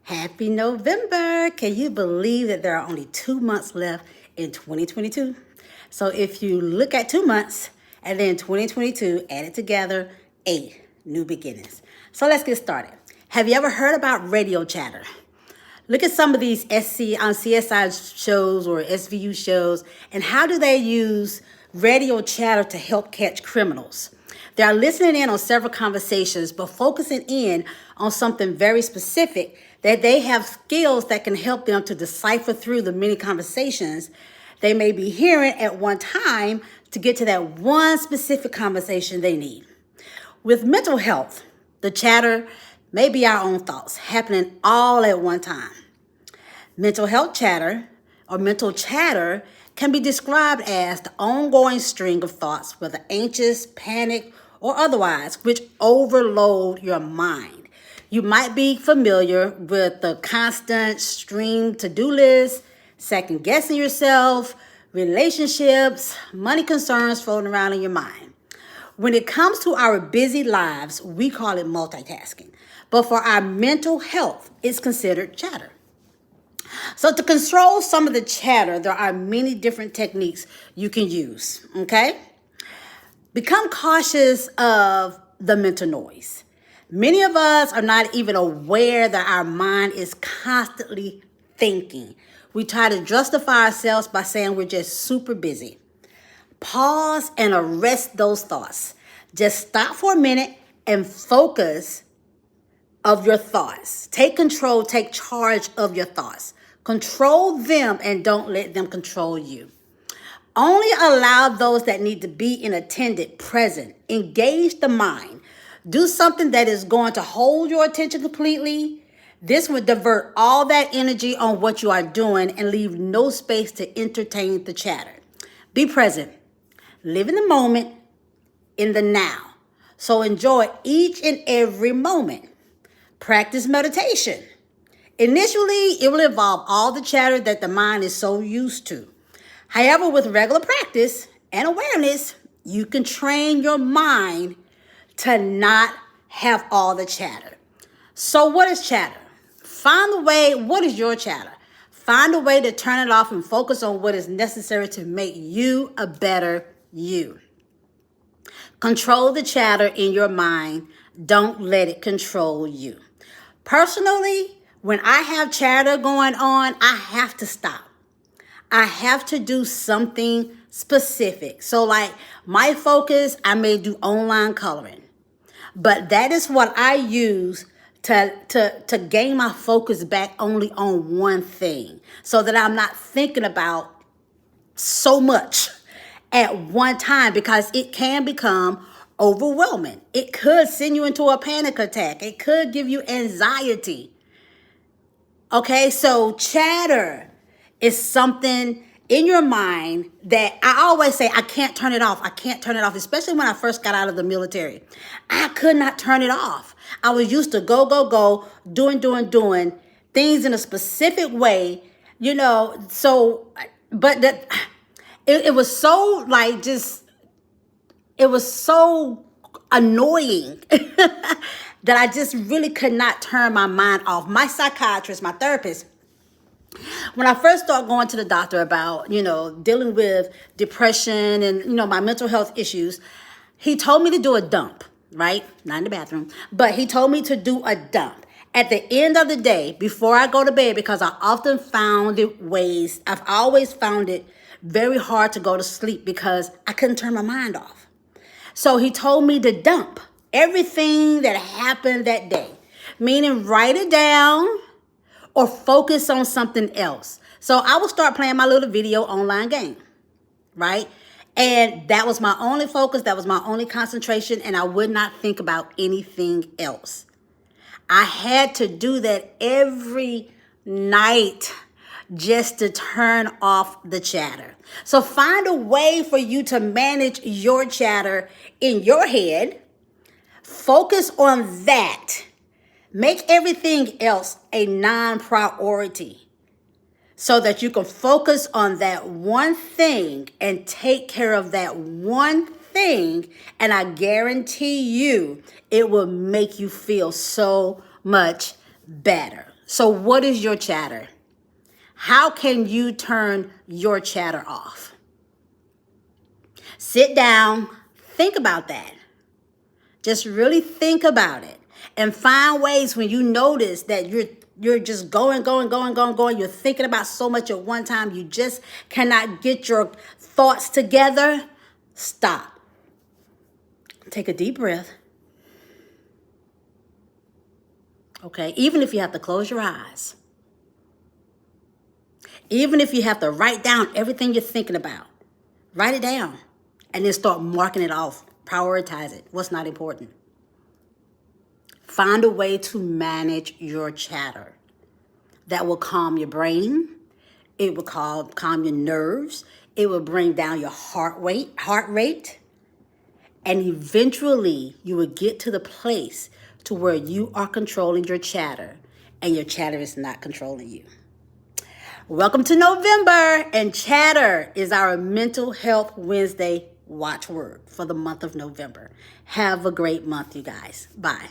Happy November! Can you believe that there are only 2 months left in 2022? So if you look at 2 months and then 2022, add it together, 8 new beginnings. So let's get started. Have you ever heard about radio chatter? Look at some of these CSI shows or SVU shows, and how do they use radio chatter to help catch criminals? They are listening in on several conversations, but focusing in on something very specific that they have skills that can help them to decipher through the many conversations they may be hearing at one time to get to that one specific conversation they need. With mental health, the chatter may be our own thoughts happening all at one time. Mental health chatter or mental chatter can be described as the ongoing string of thoughts, whether anxious, panic, or otherwise, which overload your mind. You might be familiar with the constant stream to-do list, second guessing yourself, relationships, money concerns floating around in your mind. When it comes to our busy lives, we call it multitasking. But for our mental health, it's considered chatter. So to control some of the chatter, there are many different techniques you can use, okay? Become cautious of the mental noise. Many of us are not even aware that our mind is constantly thinking. We try to justify ourselves by saying we're just super busy. Pause and arrest those thoughts. Just stop for a minute and focus of your thoughts. Take control, take charge of your thoughts. Control them and don't let them control you. Only allow those that need to be in attended, present. Engage the mind. Do something that is going to hold your attention completely. This would divert all that energy on what you are doing and leave no space to entertain the chatter. Be present. Live in the moment, in the now. So enjoy each and every moment. Practice meditation. Initially, it will involve all the chatter that the mind is so used to. However, with regular practice and awareness, you can train your mind to not have all the chatter. So what is chatter? What is your chatter? Find a way to turn it off and focus on what is necessary to make you a better you. Control the chatter in your mind. Don't let it control you. Personally, when I have chatter going on, I have to stop. I have to do something specific. So like my focus, I may do online coloring. But that is what I use to gain my focus back only on one thing, so that I'm not thinking about so much at one time, because it can become overwhelming. It could send you into a panic attack. It could give you anxiety. Okay, so chatter is something in your mind that I always say, I can't turn it off. I can't turn it off, especially when I first got out of the military. I could not turn it off. I was used to go, doing things in a specific way, so, but that it was so like it was so annoying that I just really could not turn my mind off. My psychiatrist, my therapist, when I first started going to the doctor about, dealing with depression and, my mental health issues, he told me to do a dump, right? Not in the bathroom, but he told me to do a dump at the end of the day before I go to bed, because I've always found it very hard to go to sleep because I couldn't turn my mind off. So he told me to dump everything that happened that day, meaning write it down or focus on something else. So I would start playing my little video online game, right? And that was my only focus. That was my only concentration. And I would not think about anything else. I had to do that every night just to turn off the chatter. So find a way for you to manage your chatter in your head. Focus on that. Make everything else a non-priority so that you can focus on that one thing and take care of that one thing. And I guarantee you, it will make you feel so much better. So what is your chatter? How can you turn your chatter off? Sit down, think about that. Just really think about it and find ways when you notice that you're just going. You're thinking about so much at one time. You just cannot get your thoughts together. Stop. Take a deep breath. Okay, even if you have to close your eyes. Even if you have to write down everything you're thinking about. Write it down and then start marking it off. Prioritize it. What's not important. Find a way to manage your chatter that will calm your brain. It will calm your nerves. It will bring down your heart rate. And eventually you will get to the place to where you are controlling your chatter and your chatter is not controlling you. Welcome to November, and chatter is our Mental Health Wednesday watchword for the month of November. Have a great month, you guys. Bye.